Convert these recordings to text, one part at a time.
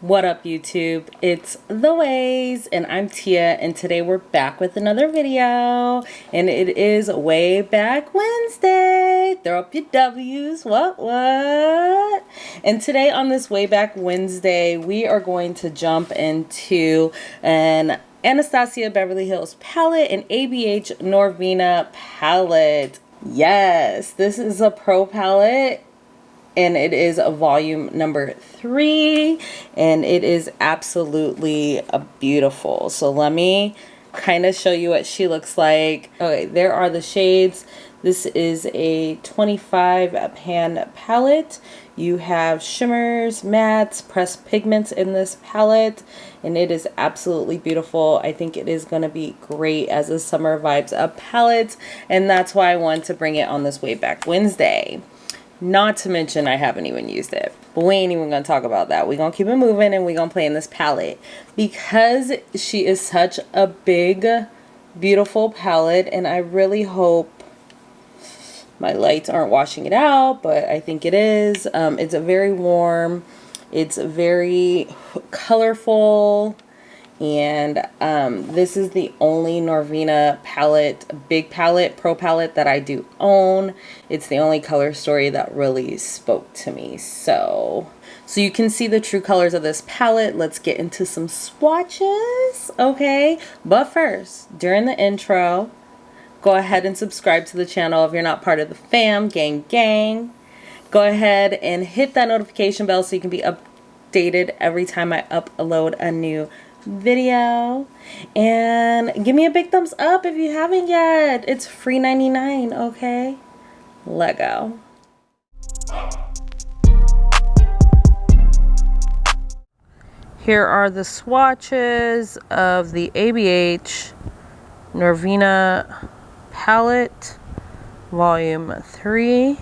What up, YouTube? It's the Ways, and I'm Tia, and today we're back with another video, and it is Way Back Wednesday. Throw up your W's, what? And today on this Way Back Wednesday, we are going to jump into an Anastasia Beverly Hills palette, an ABH Norvina palette. Yes, this is a pro palette. And it is a volume number 3, and it is absolutely beautiful. So let me kind of show you what she looks like. Okay, there are the shades. This is a 25 pan palette. You have shimmers, mattes, pressed pigments in this palette, and it is absolutely beautiful. I think it is going to be great as a summer vibes up palette, and that's why I wanted to bring it on this Way Back Wednesday. Not to mention, I haven't even used it. But we ain't even going to talk about that. We're going to keep it moving and we're going to play in this palette. Because she is such a big, beautiful palette. And I really hope my lights aren't washing it out. But I think it is. It's a very warm. It's very colorful. And this is the only Norvina palette, big palette, pro palette that I do own. It's the only color story that really spoke to me. So you can see the true colors of this palette. Let's get into some swatches, okay? But first, during the intro, go ahead and subscribe to the channel if you're not part of the fam, gang. Go ahead and hit that notification bell so you can be updated every time I upload a new video, and give me a big thumbs up if you haven't yet. It's free 99, okay? Let go. Here are the swatches of the ABH Norvina palette, volume 3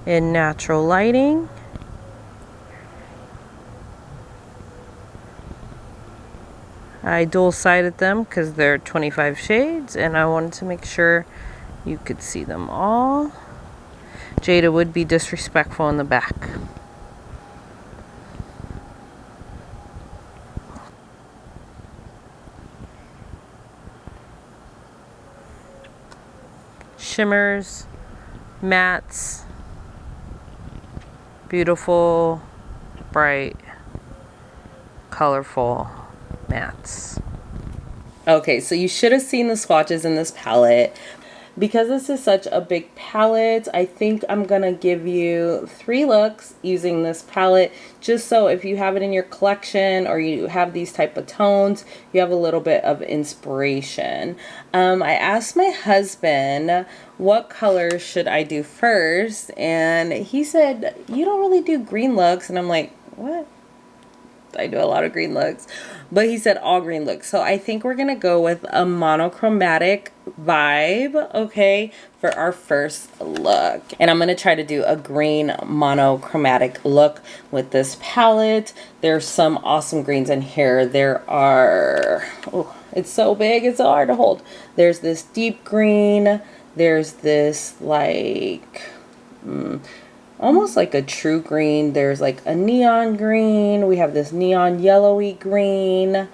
in natural lighting. I dual-sided them because they're 25 shades, and I wanted to make sure you could see them all. Jada would be disrespectful in the back. Shimmers, mattes, beautiful, bright, colorful mattes. Okay, so you should have seen the swatches in this palette. Because this is such a big palette, I think I'm gonna give you 3 looks using this palette, just so if you have it in your collection or you have these type of tones, you have a little bit of inspiration. I asked my husband what colors should I do first, and he said, you don't really do green looks, and I'm like, what? I do a lot of green looks, but he said all green looks. So I think we're gonna go with a monochromatic vibe, okay, for our first look. And I'm gonna try to do a green monochromatic look with this palette. There's some awesome greens in here. There are, oh, it's so big, it's so hard to hold. There's this deep green. There's this like, almost like a true green. There's like a neon green. We have this neon yellowy green.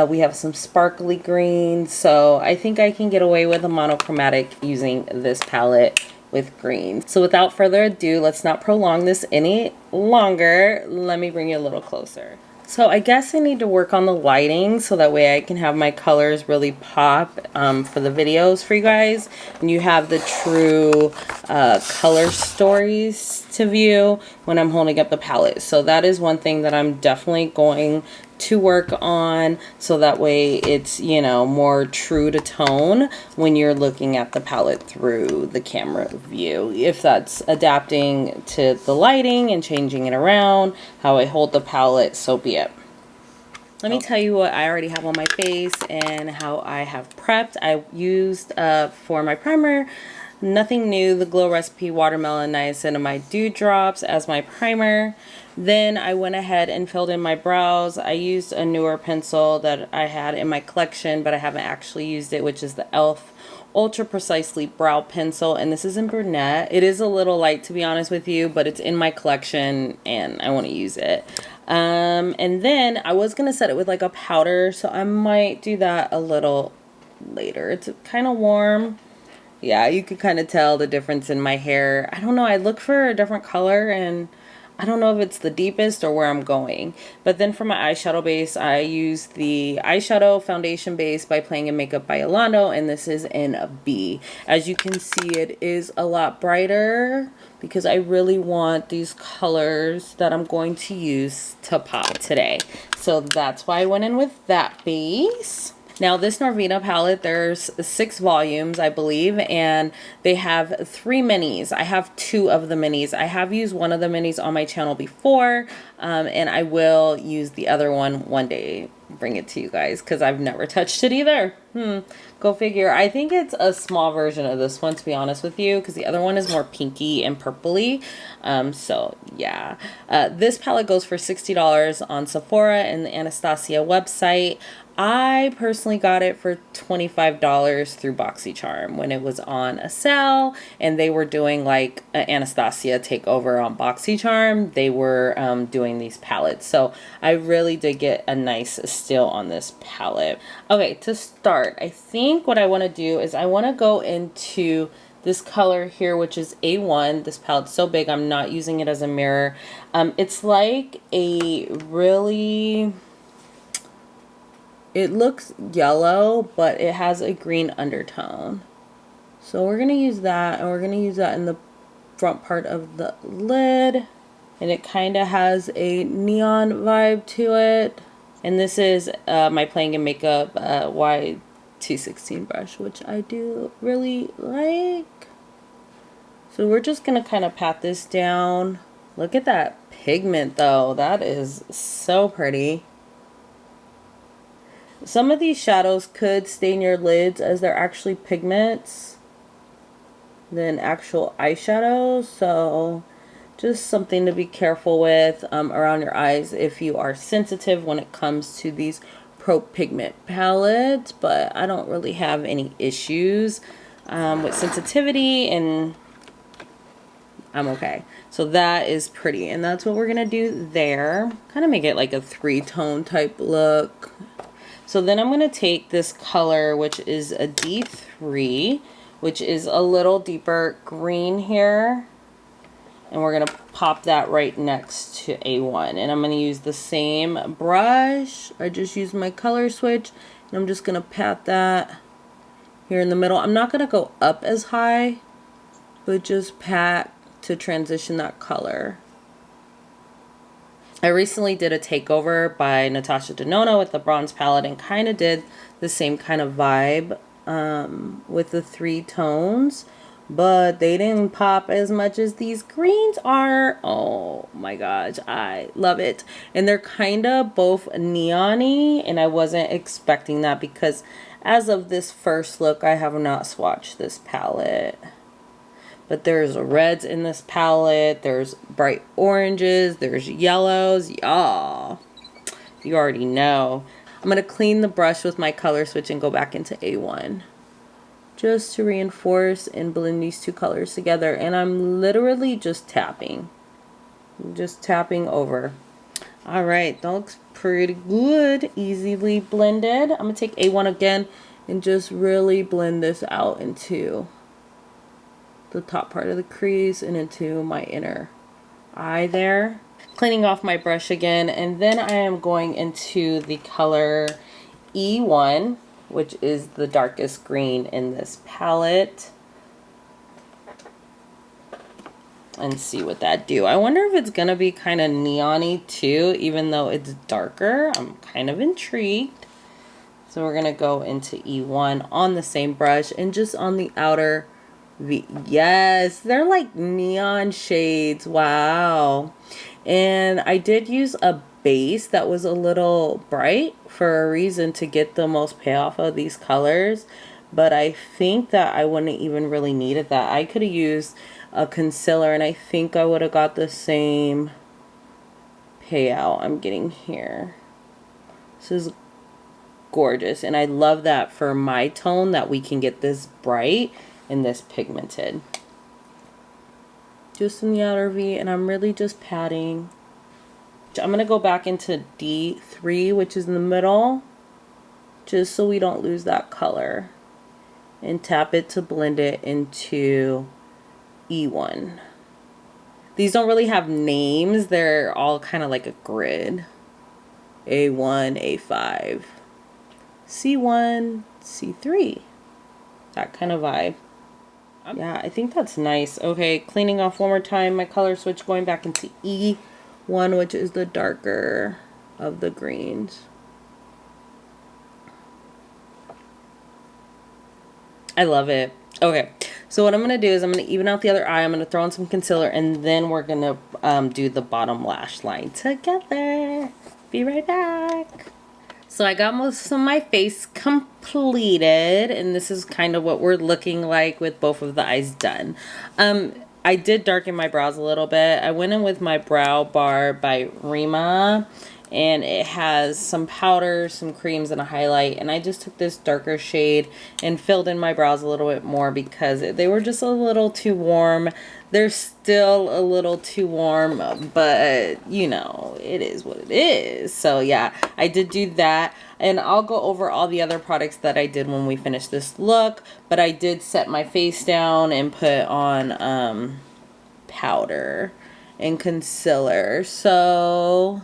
We have some sparkly greens. So I think I can get away with a monochromatic using this palette with green. So without further ado, let's not prolong this any longer. Let me bring you a little closer. So I guess I need to work on the lighting so that way I can have my colors really pop for the videos for you guys. And you have the true color stories to view when I'm holding up the palette. So that is one thing that I'm definitely going to work on, so that way it's, you know, more true to tone when you're looking at the palette through the camera view. If that's adapting to the lighting and changing it around how I hold the palette, so be it. Let me tell you what I already have on my face and how I have prepped. I used for my primer, nothing new, the Glow Recipe Watermelon Niacinamide Dewdrops as my primer. Then I went ahead and filled in my brows. I used a newer pencil that I had in my collection, but I haven't actually used it, which is the e.l.f. Ultra Precisely Brow Pencil, and this is in brunette. It is a little light, to be honest with you, but it's in my collection and I want to use it. And then I was gonna set it with like a powder, so I might do that a little later. It's kind of warm. Yeah, you can kind of tell the difference in my hair. I don't know, I look for a different color and I don't know if it's the deepest or where I'm going. But then for my eyeshadow base, I use the eyeshadow foundation base by Playing in Makeup by Yolando, and this is in a B. As you can see, it is a lot brighter because I really want these colors that I'm going to use to pop today. So that's why I went in with that base. Now this Norvina palette, there's 6 volumes, I believe, and they have 3 minis. I have 2 of the minis. I have used one of the minis on my channel before, and I will use the other one day, bring it to you guys, because I've never touched it either. Go figure. I think it's a small version of this one, to be honest with you, because the other one is more pinky and purpley. So yeah, this palette goes for $60 on Sephora and the Anastasia website. I personally got it for $25 through BoxyCharm when it was on a sale, and they were doing like an Anastasia takeover on BoxyCharm. They were doing these palettes, so I really did get a nice steal on this palette. Okay, to start, I think what I want to do is I want to go into this color here, which is A1. This palette's so big, I'm not using it as a mirror. It's like a really... It looks yellow, but it has a green undertone. So we're going to use that, and we're going to use that in the front part of the lid. And it kind of has a neon vibe to it. And this is my Playing in Makeup Y216 brush, which I do really like. So we're just going to kind of pat this down. Look at that pigment, though. That is so pretty. Some of these shadows could stain your lids as they're actually pigments than actual eyeshadows, so just something to be careful with around your eyes if you are sensitive when it comes to these Pro Pigment palettes. But I don't really have any issues with sensitivity, and I'm okay. So that is pretty, and that's what we're gonna do there. Kind of make it like a 3-tone type look. So then I'm going to take this color, which is a D3, which is a little deeper green here. And we're going to pop that right next to A1. And I'm going to use the same brush. I just used my color switch. And I'm just going to pat that here in the middle. I'm not going to go up as high, but just pat to transition that color. I recently did a takeover by Natasha Denona with the bronze palette and kind of did the same kind of vibe with the 3 tones, but they didn't pop as much as these greens are. Oh my gosh, I love it. And they're kind of both neon-y, and I wasn't expecting that because as of this first look, I have not swatched this palette. But there's reds in this palette, there's bright oranges, there's yellows, y'all. You already know. I'm going to clean the brush with my color switch and go back into A1. Just to reinforce and blend these 2 colors together. And I'm literally just tapping. Just tapping over. Alright, that looks pretty good. Easily blended. I'm going to take A1 again and just really blend this out into the top part of the crease and into my inner eye there. Cleaning off my brush again, and then I am going into the color E1, which is the darkest green in this palette, and see what that do. I wonder if it's gonna be kind of neon-y too, even though it's darker. I'm kind of intrigued. So we're gonna go into E1 on the same brush and just on the outer yes, they're like neon shades. Wow. And I did use a base that was a little bright for a reason to get the most payoff of these colors, but I think that I wouldn't even really needed that. I could have used a concealer and I think I would have got the same payout I'm getting here. This is gorgeous, and I love that for my tone that we can get this bright and this pigmented. Just in the outer V, and I'm really just patting I'm gonna go back into D3, which is in the middle, just so we don't lose that color, and tap it to blend it into E1. These don't really have names, they're all kind of like a grid. A1, A5, C1, C3, that kind of vibe. Yeah, I think that's nice. Okay, cleaning off one more time my color switch, going back into E1, which is the darker of the greens. I love it. Okay, so what I'm going to do is I'm going to even out the other eye. I'm going to throw in some concealer, and then we're going to do the bottom lash line together. Be right back. So I got most of my face completed, and this is kind of what we're looking like with both of the eyes done. I did darken my brows a little bit. I went in with my Brow Bar by Rima, and it has some powders, some creams, and a highlight, and I just took this darker shade and filled in my brows a little bit more because they were just a little too warm. They're still a little too warm, but you know, it is what it is. So yeah, I did do that, and I'll go over all the other products that I did when we finish this look, but I did set my face down and put on powder and concealer. So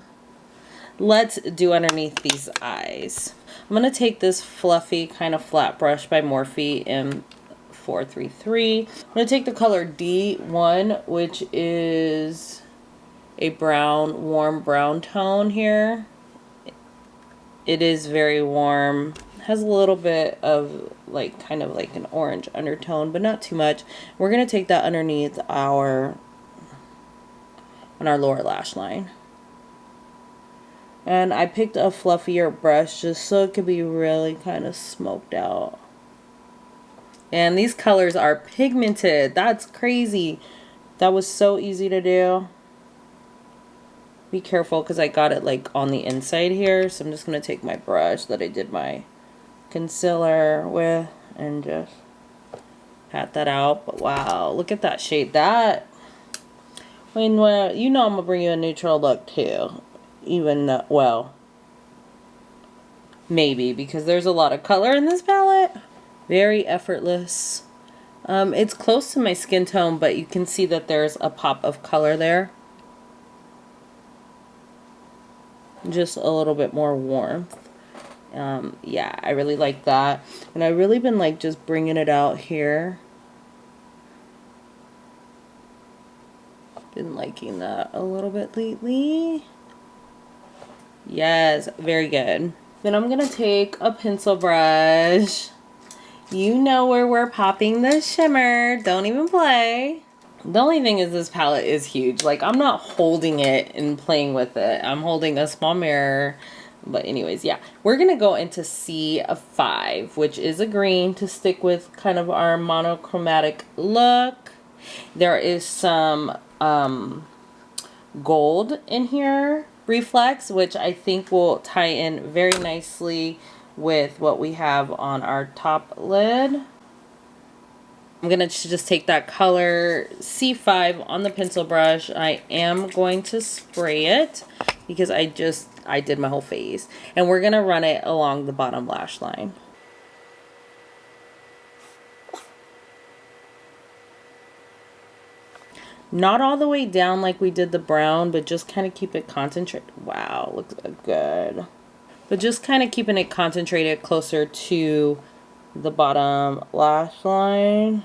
let's do underneath these eyes. I'm going to take this fluffy kind of flat brush by Morphe in 433. I'm going to take the color D1, which is a brown, warm brown tone here. It is very warm. It has a little bit of like kind of like an orange undertone, but not too much. We're going to take that underneath on our lower lash line. And I picked a fluffier brush just so it could be really kind of smoked out. And these colors are pigmented. That's crazy. That was so easy to do. Be careful because I got it like on the inside here. So I'm just going to take my brush that I did my concealer with and just pat that out. But wow, look at that shade. That, I mean, well, you know I'm going to bring you a neutral look too. Even though, well, maybe, because there's a lot of color in this palette. Very effortless. It's close to my skin tone, but you can see that there's a pop of color there. Just a little bit more warmth. Yeah, I really like that. And I've really been like just bringing it out here. Been liking that a little bit lately. Yes, very good. Then I'm going to take a pencil brush. You know where we're popping the shimmer. Don't even play. The only thing is this palette is huge. Like, I'm not holding it and playing with it. I'm holding a small mirror. But anyways, yeah. We're going to go into C5, which is a green to stick with kind of our monochromatic look. There is some gold in here. Reflex, which I think will tie in very nicely with what we have on our top lid. I'm going to just take that color C5 on the pencil brush. I am going to spray it because I did my whole face. And we're going to run it along the bottom lash line. Not all the way down like we did the brown, but just kind of keep it concentrated. Wow, looks good. But just kind of keeping it concentrated closer to the bottom lash line.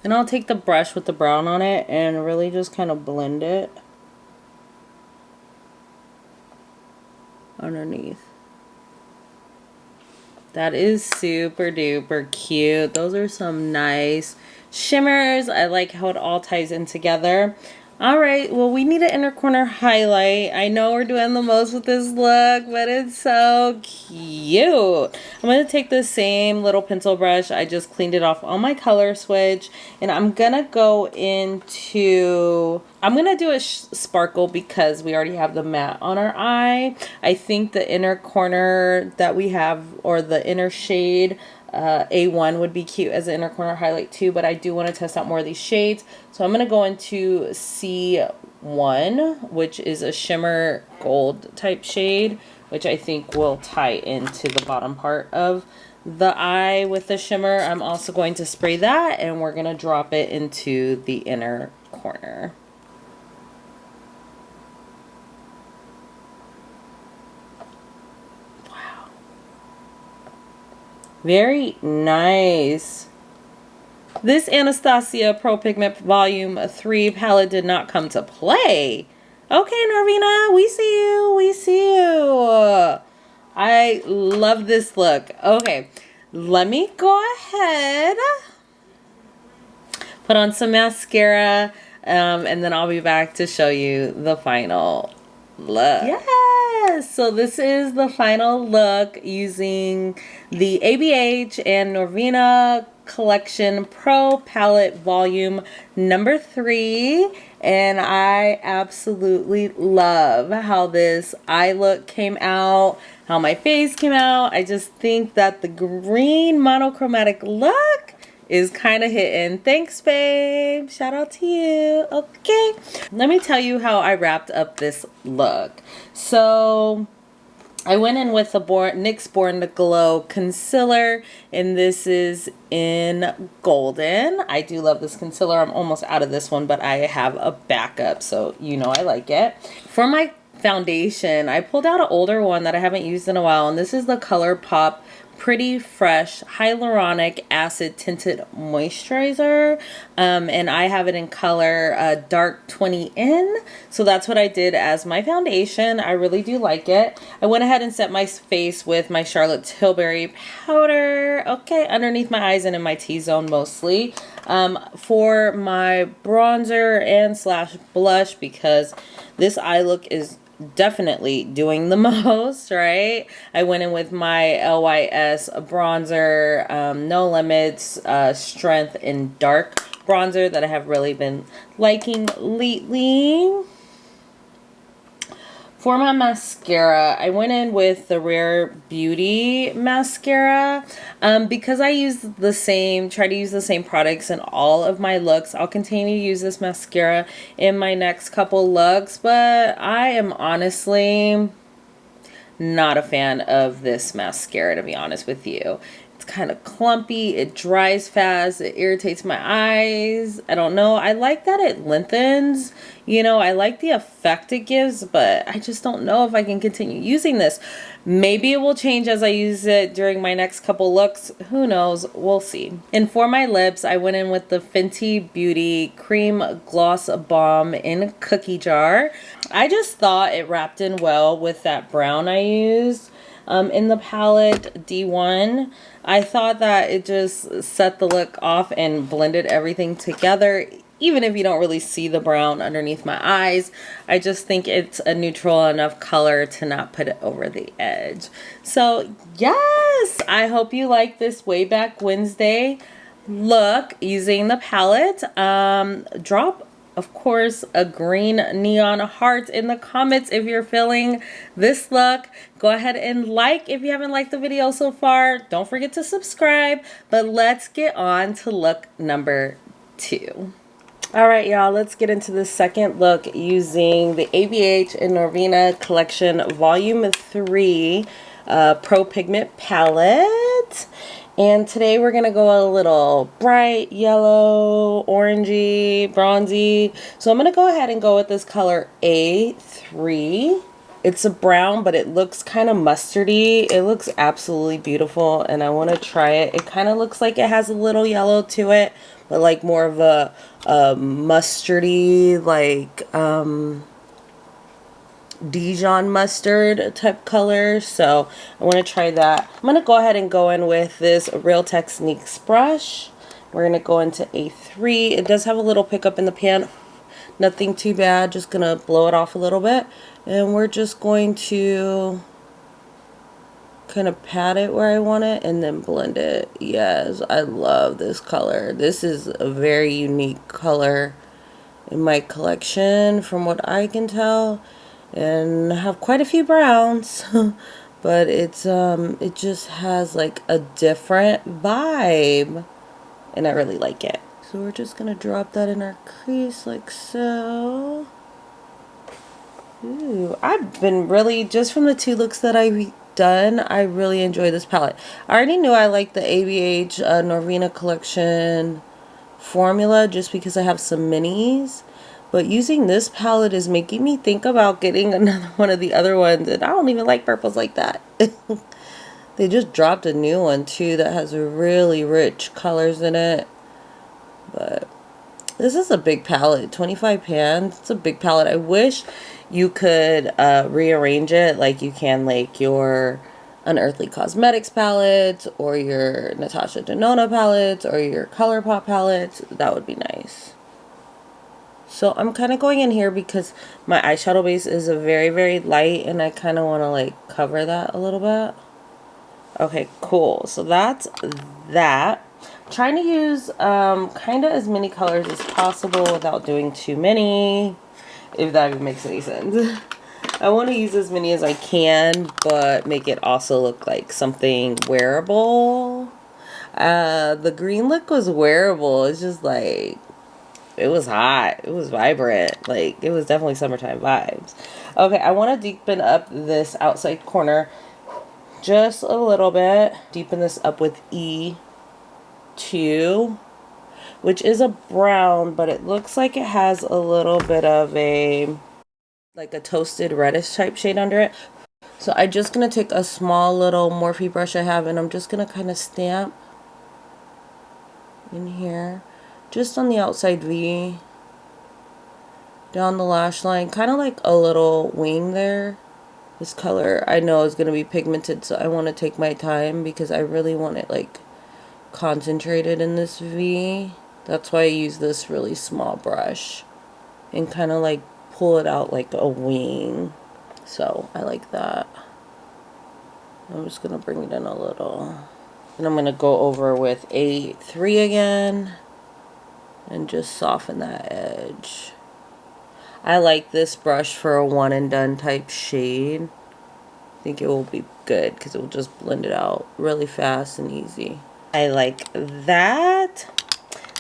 Then I'll take the brush with the brown on it and really just kind of blend it underneath. That is super duper cute. Those are some nice shimmers. I like how it all ties in together. All right, well, we need an inner corner highlight. I know we're doing the most with this look, but it's so cute. I'm going to take the same little pencil brush. I just cleaned it off on my color switch, and I'm going to go into, I'm going to do a sparkle because we already have the matte on our eye. I think the inner corner that we have, or the inner shade, A1 would be cute as an inner corner highlight too, but I do want to test out more of these shades. So I'm going to go into C1, 1, which is a shimmer gold type shade, which I think will tie into the bottom part of the eye with the shimmer. I'm also going to spray that, and we're going to drop it into the inner corner. Wow. Very nice. This Anastasia Pro Pigment Volume 3 palette did not come to play. Okay, Norvina, we see you. We see you. I love this look. Okay, let me go ahead, put on some mascara, and then I'll be back to show you the final look. Yes, so this is the final look using the ABH and Norvina Collection Pro Palette Volume number 3, and I absolutely love how this eye look came out, how my face came out. I just think that the green monochromatic look is kind of hitting. Thanks, babe. Shout out to you. Okay, let me tell you how I wrapped up this look. So I went in with the NYX Born to Glow concealer, and this is in Golden. I do love this concealer. I'm almost out of this one, but I have a backup, so you know I like it. For my foundation, I pulled out an older one that I haven't used in a while, and this is the Colourpop Pretty Fresh Hyaluronic Acid Tinted Moisturizer, and I have it in color dark 20N, so that's what I did as my foundation. I really do like it. I went ahead and set my face with my Charlotte Tilbury powder, okay, underneath my eyes and in my T-zone mostly. For my bronzer and slash blush, because this eye look is definitely doing the most, right? I went in with my LYS bronzer, No Limits Strength in Dark bronzer that I have really been liking lately. For my mascara, I went in with the Rare Beauty mascara. Because I try to use the same products in all of my looks, I'll continue to use this mascara in my next couple looks, but I am honestly not a fan of this mascara, to be honest with you. It's kind of clumpy, it dries fast, it irritates my eyes. I don't know. I like that it lengthens. You know, I like the effect it gives, but I just don't know if I can continue using this. Maybe it will change as I use it during my next couple looks. Who knows? We'll see. And for my lips, I went in with the Fenty Beauty Cream Gloss Balm in Cookie Jar. I just thought it wrapped in well with that brown I used in the palette D1. I thought that it just set the look off and blended everything together. Even if you don't really see the brown underneath my eyes, I just think it's a neutral enough color to not put it over the edge. So yes, I hope you like this Way Back Wednesday look using the palette. Drop, of course, a green neon heart in the comments if you're feeling this look. Go ahead and like if you haven't liked the video so far. Don't forget to subscribe. But let's get on to look number 2. All right, y'all, let's get into the second look using the ABH and Norvina Collection Volume 3 Pro Pigment Palette. And today we're going to go a little bright yellow, orangey, bronzy. So I'm going to go ahead and go with this color A3. It's a brown, but it looks kind of mustardy. It looks absolutely beautiful, and I want to try it. It kind of looks like it has a little yellow to it, but like more of a mustardy, like Dijon mustard type color. So I want to try that. I'm going to go ahead and go in with this Real Techniques brush. We're going to go into A3. It does have a little pickup in the pan. Nothing too bad. Just going to blow it off a little bit. And we're just going to kind of pat it where I want it and then blend it. Yes, I love this color. This is a very unique color in my collection from what I can tell. And I have quite a few browns, but it's it just has like a different vibe, and I really like it. So we're just gonna drop that in our crease like so. Ooh, I've been really, just from the 2 looks that I've done, I really enjoy this palette. I already knew I liked the ABH Norvina collection formula just because I have some minis. But using this palette is making me think about getting another one of the other ones. And I don't even like purples like that. They just dropped a new one too that has really rich colors in it. But this is a big palette. 25 pans. It's a big palette. I wish you could rearrange it like you can like your Unearthly Cosmetics palettes or your Natasha Denona palettes or your Colourpop palettes. That would be nice. So I'm kind of going in here because my eyeshadow base is a very light and I kind of want to like cover that a little bit. Okay, cool. So that's that. I'm trying to use kind of as many colors as possible without doing too many, if that even makes any sense. I want to use as many as I can, but make it also look like something wearable. The green look was wearable. It's just like, it was hot. It was vibrant. Like, it was definitely summertime vibes. Okay, I want to deepen up this outside corner just a little bit. Deepen this up with E2, which is a brown, but it looks like it has a little bit of a, like a toasted reddish type shade under it. So I'm just going to take a small little Morphe brush I have, and I'm just going to kind of stamp in here. Just on the outside V, down the lash line, kind of like a little wing there. This color I know is going to be pigmented, so I want to take my time because I really want it like concentrated in this V. That's why I use this really small brush and kind of like pull it out like a wing. So I like that. I'm just going to bring it in a little. And I'm going to go over with A3 again and just soften that edge. I like this brush for a one and done type shade. I think it will be good because it will just blend it out really fast and easy. I like that.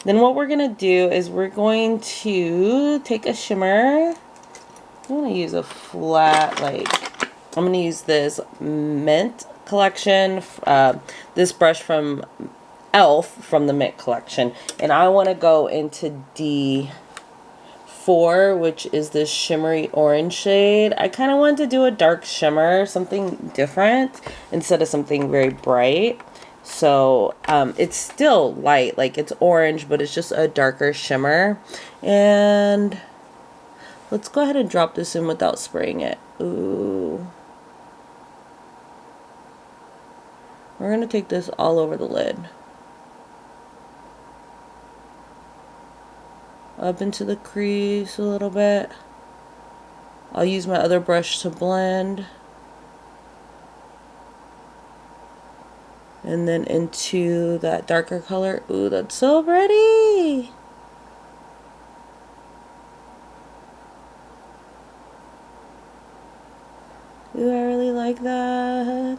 Then what we're going to do is we're going to take a shimmer. I'm going to use a flat, like, I'm going to use this Mint collection. This brush from Elf from the Mint collection, and I want to go into D4, which is this shimmery orange shade. I kind of wanted to do a dark shimmer, something different instead of something very bright. So it's still light, like it's orange, but it's just a darker shimmer. And let's go ahead and drop this in without spraying it. Ooh. We're going to take this all over the lid. Up into the crease a little bit. I'll use my other brush to blend. And then into that darker color. Ooh, that's so pretty! Ooh, I really like that.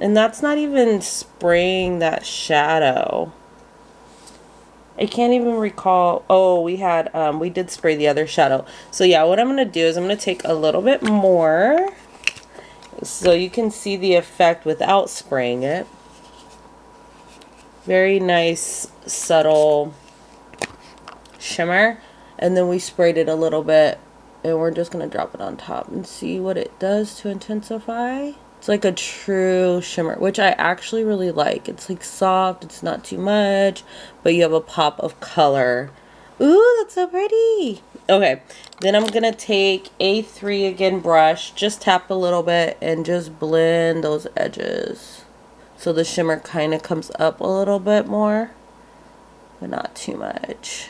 And that's not even spraying that shadow. I can't even recall. Oh, we did spray the other shadow. So yeah, what I'm going to do is I'm going to take a little bit more so you can see the effect without spraying it. Very nice, subtle shimmer. And then we sprayed it a little bit and we're just going to drop it on top and see what it does to intensify. It's like a true shimmer, which I actually really like. It's like soft, it's not too much, but you have a pop of color. Ooh, that's so pretty. Okay, then I'm going to take A3 again brush, just tap a little bit and just blend those edges. So the shimmer kind of comes up a little bit more, but not too much.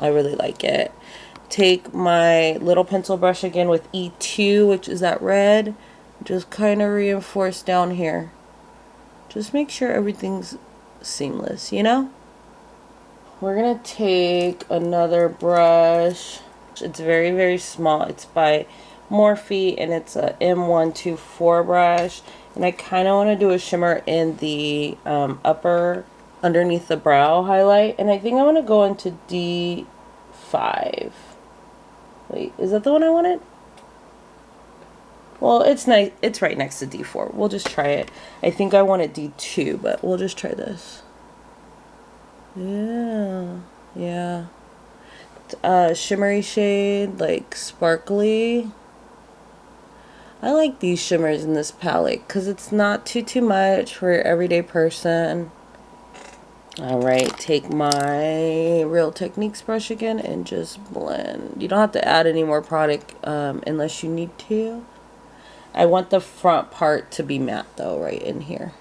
I really like it. Take my little pencil brush again with E2, which is that red. Just kind of reinforce down here. Just make sure everything's seamless, you know? We're going to take another brush. It's very small. It's by Morphe and it's a M124 brush. And I kind of want to do a shimmer in the upper, underneath the brow highlight. And I think I want to go into D5. Wait, is that the one I wanted? Well, it's nice. It's right next to D4. We'll just try it. I think I wanted D2, but we'll just try this. Yeah. Yeah. Shimmery shade, like sparkly. I like these shimmers in this palette because it's not too much for your everyday person. Alright, take my Real Techniques brush again and just blend. You don't have to add any more product unless you need to. I want the front part to be matte though, right in here.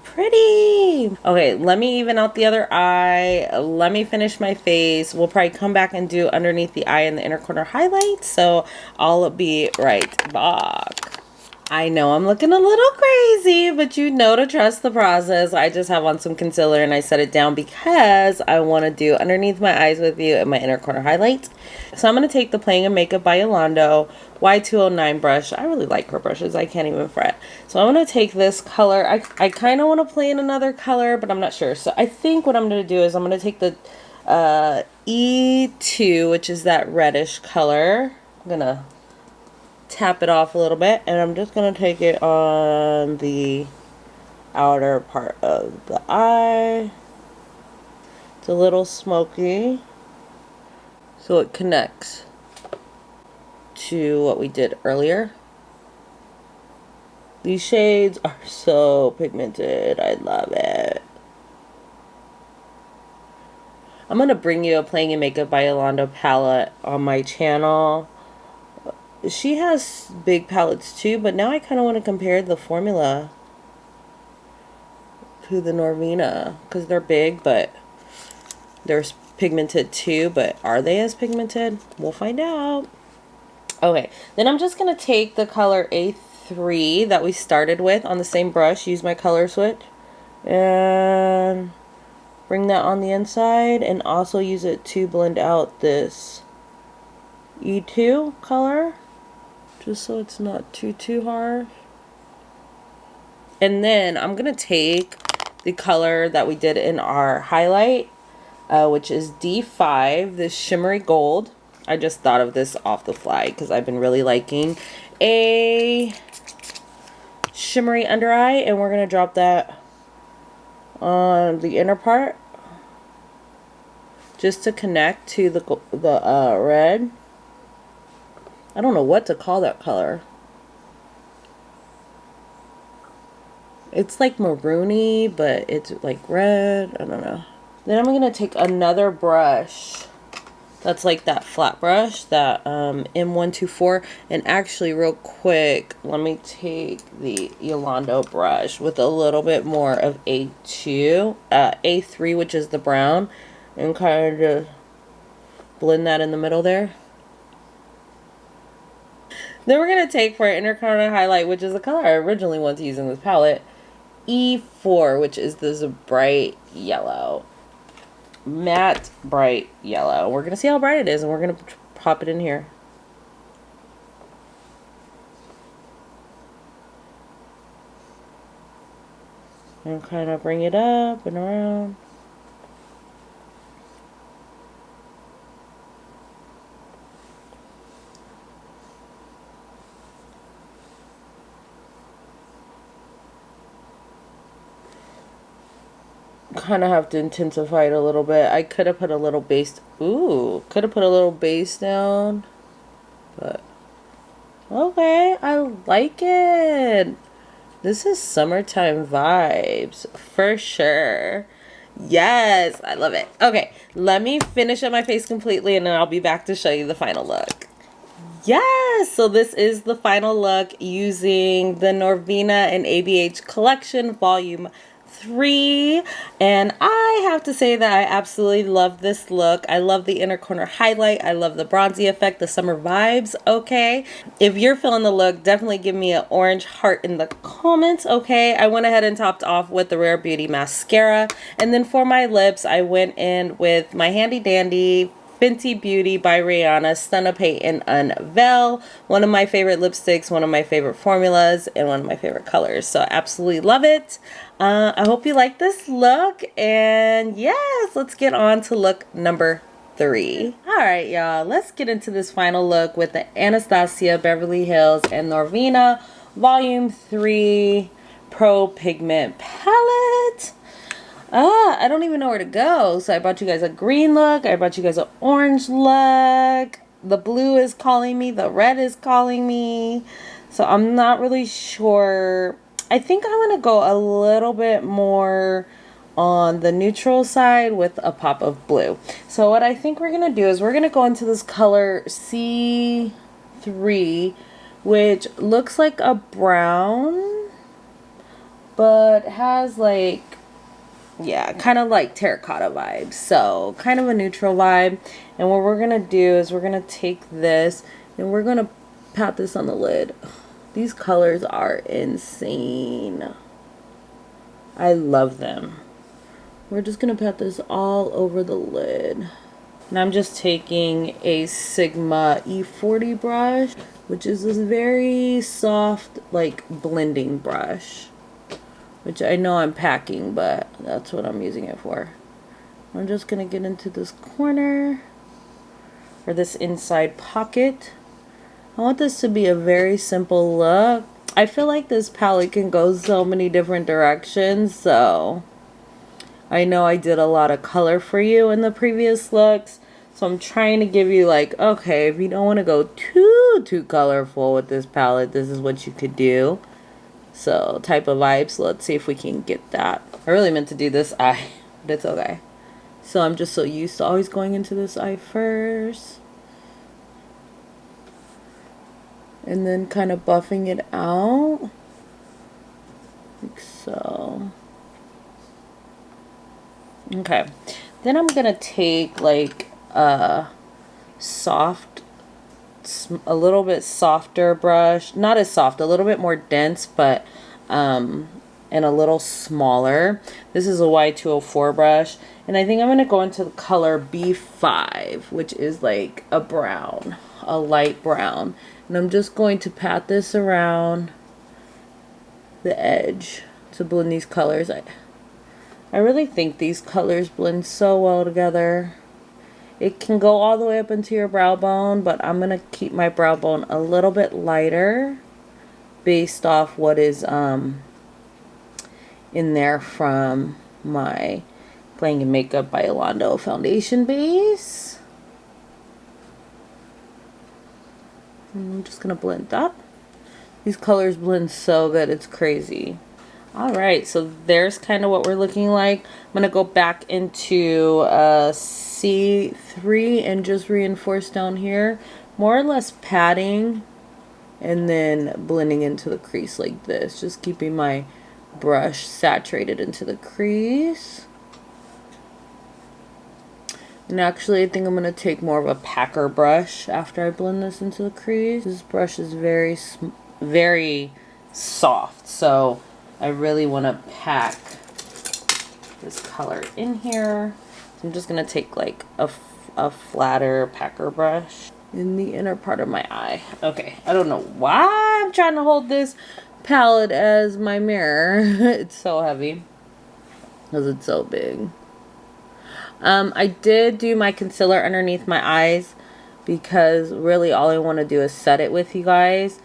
Pretty! Okay, let me even out the other eye. Let me finish my face. We'll probably come back and do underneath the eye and the inner corner highlights. So I'll be right back. I know I'm looking a little crazy, but you know to trust the process. I just have on some concealer and I set it down because I want to do underneath my eyes with you and my inner corner highlights. So I'm going to take the Playing in Makeup by Yolanda Y209 brush. I really like her brushes. I can't even fret. So I'm going to take this color. I kind of want to play in another color, but I'm not sure. So I think what I'm going to do is I'm going to take the E2, which is that reddish color. I'm going to tap it off a little bit, and I'm just going to take it on the outer part of the eye. It's a little smoky, so it connects to what we did earlier. These shades are so pigmented. I love it. I'm going to bring you a Playing in Makeup by Yolanda palette on my channel. She has big palettes too, but now I kind of want to compare the formula to the Norvina because they're big, but they're pigmented too. But are they as pigmented? We'll find out. Okay, then I'm just going to take the color A3 that we started with on the same brush, use my color switch, and bring that on the inside, and also use it to blend out this E2 color. Just so it's not too hard. And then I'm going to take the color that we did in our highlight, which is D5, this shimmery gold. I just thought of this off the fly because I've been really liking a shimmery under eye. And we're going to drop that on the inner part just to connect to the red. I don't know what to call that color. It's like maroony, but it's like red. I don't know. Then I'm going to take another brush that's like that flat brush, that M124. And actually, real quick, let me take the Yolanda brush with a little bit more of A2, A3, which is the brown, and kind of blend that in the middle there. Then we're going to take for our inner corner highlight, which is the color I originally wanted to use in this palette, E4, which is this bright yellow. Matte bright yellow. We're going to see how bright it is, and we're going to pop it in here. And kind of bring it up and around. Kind of have to intensify it a little bit. I could have put a little base. Ooh, could have put a little base down. But okay, I like it. This is summertime vibes for sure. Yes, I love it. Okay, let me finish up my face completely and then I'll be back to show you the final look. Yes, so this is the final look using the Norvina and ABH collection Vol.3. And I have to say that I absolutely love this look. I love the inner corner highlight. I love the bronzy effect, the summer vibes. Okay, if you're feeling the look, definitely give me an orange heart in the comments. Okay, I went ahead and topped off with the Rare Beauty mascara. And then for my lips, I went in with my handy dandy Fenty Beauty by Rihanna Stunna Paint and Unveil. One of my favorite lipsticks, one of my favorite formulas, and one of my favorite colors. So I absolutely love it. I hope you like this look. And yes, let's get on to look number Vol.3. Alright, y'all, let's get into this final look with the Anastasia Beverly Hills and Norvina Volume 3 Pro Pigment Palette. I don't even know where to go. So I brought you guys a green look. I brought you guys an orange look. The blue is calling me. The red is calling me. So I'm not really sure. I think I'm going to go a little bit more on the neutral side with a pop of blue. So what I think we're going to do is we're going to go into this color C3, which looks like a brown, but has like, yeah, kind of like terracotta vibes. So kind of a neutral vibe. And what we're going to do is we're going to take this and we're going to pat this on the lid. These colors are insane. I love them. We're just going to pat this all over the lid. And I'm just taking a Sigma E40 brush, which is this very soft, like, blending brush. Which I know I'm packing, but that's what I'm using it for. I'm just going to get into this corner, or this inside pocket. I want this to be a very simple look. I feel like this palette can go so many different directions, so I know I did a lot of color for you in the previous looks, so I'm trying to give you like, okay, if you don't want to go too colorful with this palette, this is what you could do. So type of vibes. So let's see if we can get that. I really meant to do this eye, but it's okay. So I'm just so used to always going into this eye first, and then kind of buffing it out like so. Okay, then I'm gonna take like a little bit softer brush, not as soft, a little bit more dense, but and a little smaller. This is a Y204 brush, and I think I'm gonna go into the color B5, which is like a brown, a light brown, and I'm just going to pat this around the edge to blend these colors. I really think these colors blend so well together. It can go all the way up into your brow bone, but I'm going to keep my brow bone a little bit lighter based off what is in there from my Playing in Makeup by Alondo foundation base. And I'm just going to blend that. These colors blend so good, it's crazy. Alright, so there's kind of what we're looking like. I'm going to go back into C3 and just reinforce down here. More or less patting and then blending into the crease like this. Just keeping my brush saturated into the crease. And actually, I think I'm going to take more of a packer brush after I blend this into the crease. This brush is very soft, so I really want to pack this color in here. So I'm just going to take like a flatter packer brush in the inner part of my eye. Okay, I don't know why I'm trying to hold this palette as my mirror. It's so heavy because it's so big. I did do my concealer underneath my eyes because really all I want to do is set it with you guys,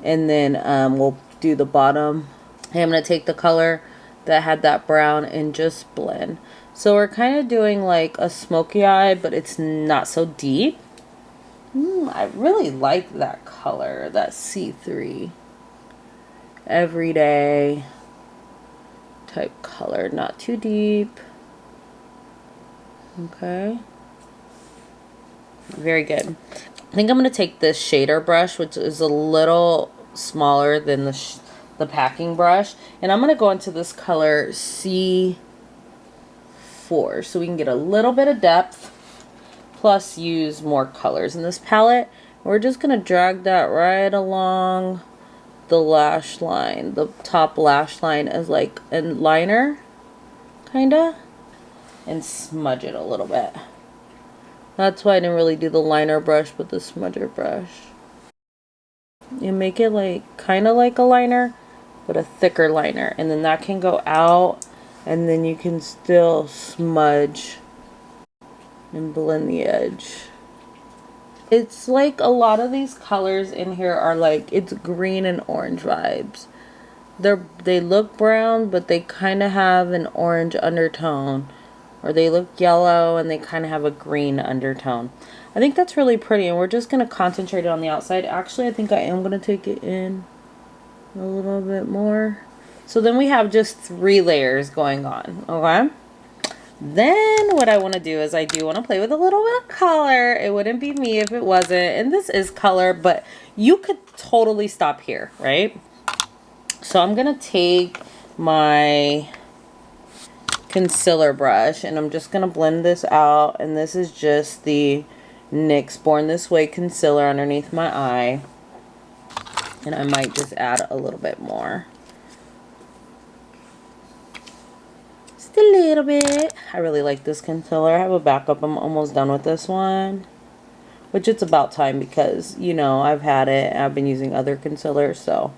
and then we'll do the bottom. I'm going to take the color that had that brown and just blend. So we're kind of doing like a smoky eye, but it's not so deep. I really like that color, that C3. Everyday type color, not too deep. Okay. Very good. I think I'm going to take this shader brush, which is a little smaller than the packing brush, and I'm going to go into this color C4 so we can get a little bit of depth plus use more colors in this palette. We're just going to drag that right along the lash line, the top lash line, as like a liner kinda, and smudge it a little bit. That's why I didn't really do the liner brush but the smudger brush. You make it like kind of like a liner, but a thicker liner, and then that can go out, and then you can still smudge and blend the edge. It's like a lot of these colors in here are like, it's green and orange vibes. They look brown, but they kind of have an orange undertone. Or they look yellow and they kind of have a green undertone. I think that's really pretty, and we're just going to concentrate on the outside. Actually, I think I am going to take it in a little bit more. So then we have just 3 layers going on, okay? Then what I want to do is I do want to play with a little bit of color. It wouldn't be me if it wasn't. And this is color, but you could totally stop here, right? So I'm going to take my concealer brush and I'm just going to blend this out. And this is just the NYX Born This Way concealer underneath my eye. And I might just add a little bit more. Just a little bit. I really like this concealer. I have a backup. I'm almost done with this one. Which it's about time because, you know, I've had it. I've been using other concealers, so.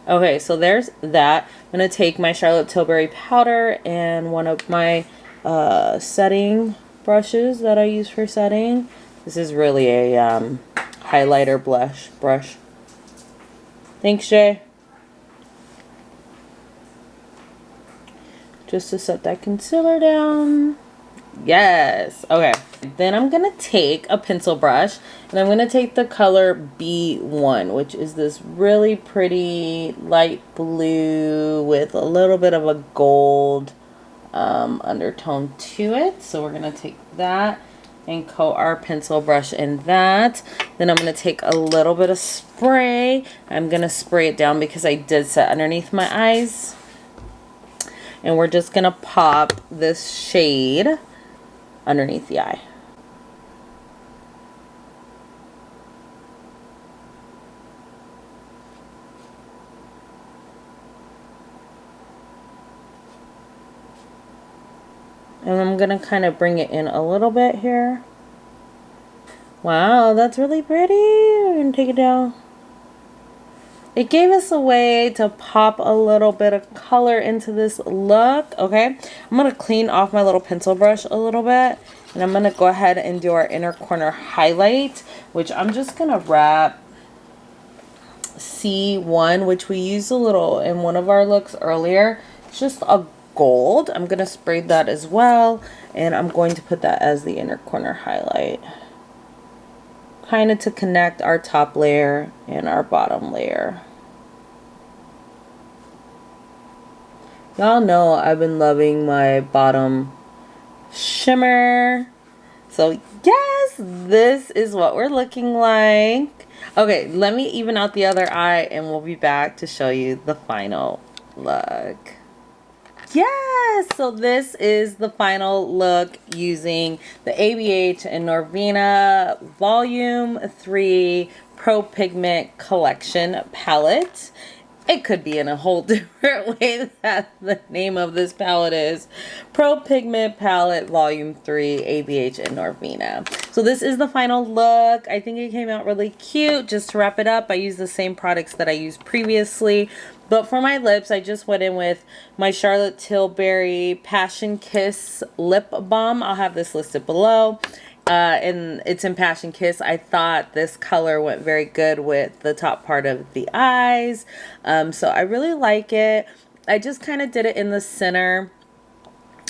Okay, so there's that. I'm going to take my Charlotte Tilbury powder and one of my setting brushes that I use for setting. This is really a highlighter blush brush. Thanks, Jay. Just to set that concealer down. Yes. Okay. Then I'm going to take a pencil brush and I'm going to take the color B1, which is this really pretty light blue with a little bit of a gold undertone to it. So we're going to take that and coat our pencil brush in that. Then I'm going to take a little bit of spray. I'm going to spray it down because I did set underneath my eyes. And we're just going to pop this shade underneath the eye. And I'm going to kind of bring it in a little bit here. Wow, that's really pretty. We're going to take it down. It gave us a way to pop a little bit of color into this look, okay? I'm going to clean off my little pencil brush a little bit. And I'm going to go ahead and do our inner corner highlight, which I'm just going to wrap C1, which we used a little in one of our looks earlier. It's just a gold. I'm going to spray that as well. And I'm going to put that as the inner corner highlight. Kind of to connect our top layer and our bottom layer. Y'all know I've been loving my bottom shimmer. So yes, this is what we're looking like. Okay, let me even out the other eye and we'll be back to show you the final look. Yes, so this is the final look using the ABH and Norvina Volume 3 Pro Pigment Collection palette. It could be in a whole different way that the name of this palette is. Pro Pigment Palette Volume 3 ABH and Norvina. So this is the final look. I think it came out really cute. Just to wrap it up, I used the same products that I used previously. But for my lips, I just went in with my Charlotte Tilbury Passion Kiss Lip Balm. I'll have this listed below. And it's in Passion Kiss. I thought this color went very good with the top part of the eyes. So I really like it. I just kind of did it in the center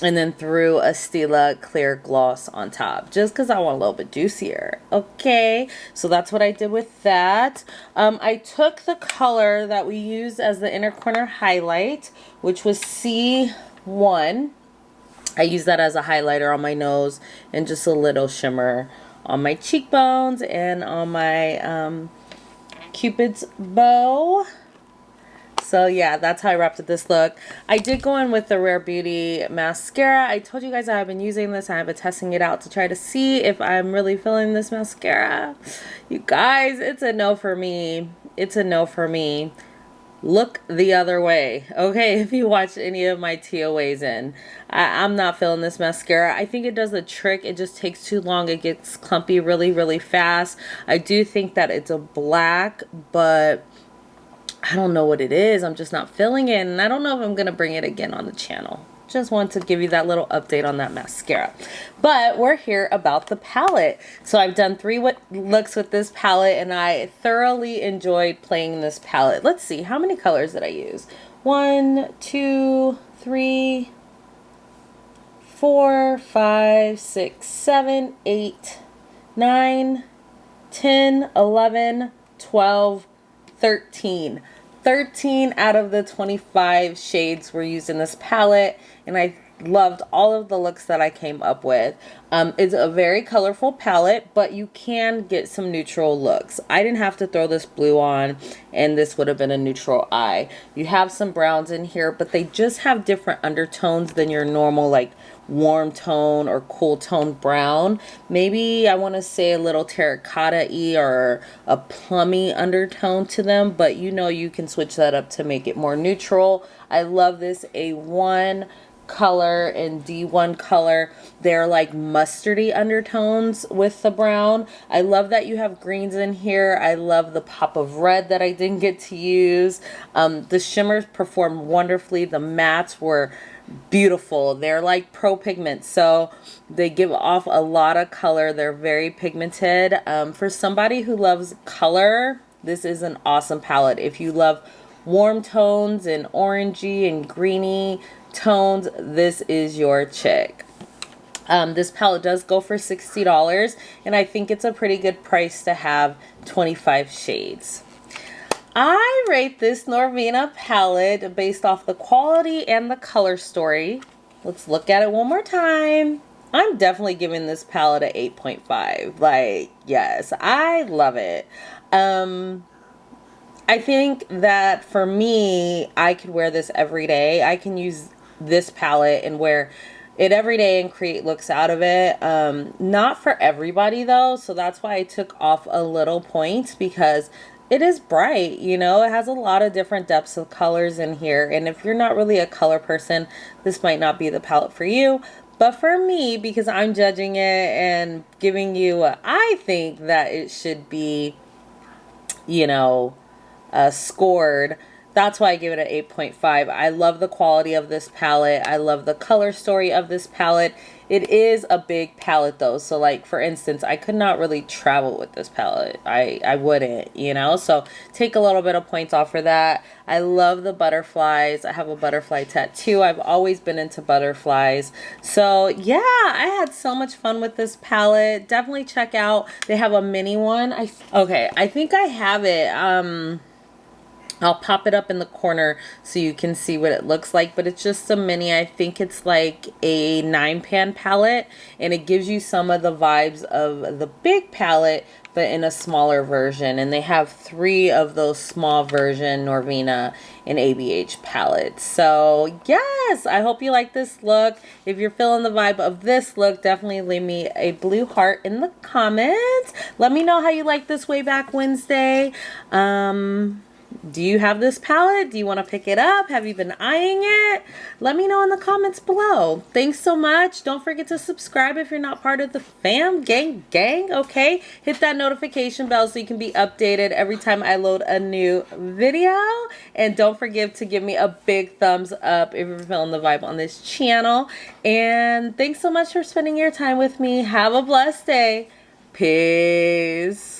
and then threw a Stila clear gloss on top just because I want a little bit juicier. Okay, so that's what I did with that. I took the color that we used as the inner corner highlight, which was C1. I use that as a highlighter on my nose and just a little shimmer on my cheekbones and on my Cupid's bow. So yeah, that's how I wrapped up this look. I did go in with the Rare Beauty mascara. I told you guys I've been using this. I've been testing it out to try to see if I'm really feeling this mascara. You guys, it's a no for me. It's a no for me. Look the other way, okay? If you watched any of my TOAs in, I'm not feeling this mascara. I think it does the trick. It just takes too long. It gets clumpy really, really fast. I do think that it's a black, but I don't know what it is. I'm just not feeling it, and I don't know if I'm gonna bring it again on the channel. Just want to give you that little update on that mascara. But we're here about the palette. So I've done 3 looks with this palette, and I thoroughly enjoyed playing this palette. Let's see, how many colors did I use? 1, 2, 3, 4, 5, 6, 7, 8, 9, 10, 11, 12, 13. 13 out of the 25 shades were used in this palette, and I loved all of the looks that I came up with. It's a very colorful palette, but you can get some neutral looks. I didn't have to throw this blue on, and this would have been a neutral eye. You have some browns in here, but they just have different undertones than your normal like warm tone or cool tone brown. Maybe I want to say a little terracotta-y or a plummy undertone to them, but you know you can switch that up to make it more neutral. I love this A1 color and D1 color. They're like mustardy undertones with the brown. I love that you have greens in here. I love the pop of red that I didn't get to use. The shimmers performed wonderfully. The mattes were beautiful. They're like pro pigment, so they give off a lot of color. They're very pigmented. For somebody who loves color, this is an awesome palette. If you love warm tones and orangey and greeny tones, this is your chick. This palette does go for $60, and I think it's a pretty good price to have 25 shades. I rate this Norvina palette based off the quality and the color story. Let's look at it one more time. I'm definitely giving this palette an 8.5. Like, yes, I love it. I think that for me, I could wear this every day. I can use this palette and wear it every day and create looks out of it. Not for everybody though, so that's why I took off a little points, because it is bright, you know, it has a lot of different depths of colors in here. And if you're not really a color person, this might not be the palette for you. But for me, because I'm judging it and giving you what I think that it should be, you know, scored, that's why I give it an 8.5. I love the quality of this palette. I love the color story of this palette. It is a big palette though. So like, for instance, I could not really travel with this palette. I wouldn't, you know, so take a little bit of points off for that. I love the butterflies. I have a butterfly tattoo. I've always been into butterflies. So yeah, I had so much fun with this palette. Definitely check out. They have a mini one. Okay, I think I have it. I'll pop it up in the corner so you can see what it looks like, but it's just a mini. I think it's like a 9-pan palette, and it gives you some of the vibes of the big palette, but in a smaller version. And they have 3 of those small version Norvina and ABH palettes. So yes, I hope you like this look. If you're feeling the vibe of this look, definitely leave me a blue heart in the comments. Let me know how you like this Way Back Wednesday. Do you have this palette? Do you want to pick it up? Have you been eyeing it? Let me know in the comments below. Thanks so much. Don't forget to subscribe if you're not part of the fam gang, okay? Hit that notification bell so you can be updated every time I load a new video. And don't forget to give me a big thumbs up if you're feeling the vibe on this channel. And thanks so much for spending your time with me. Have a blessed day. Peace.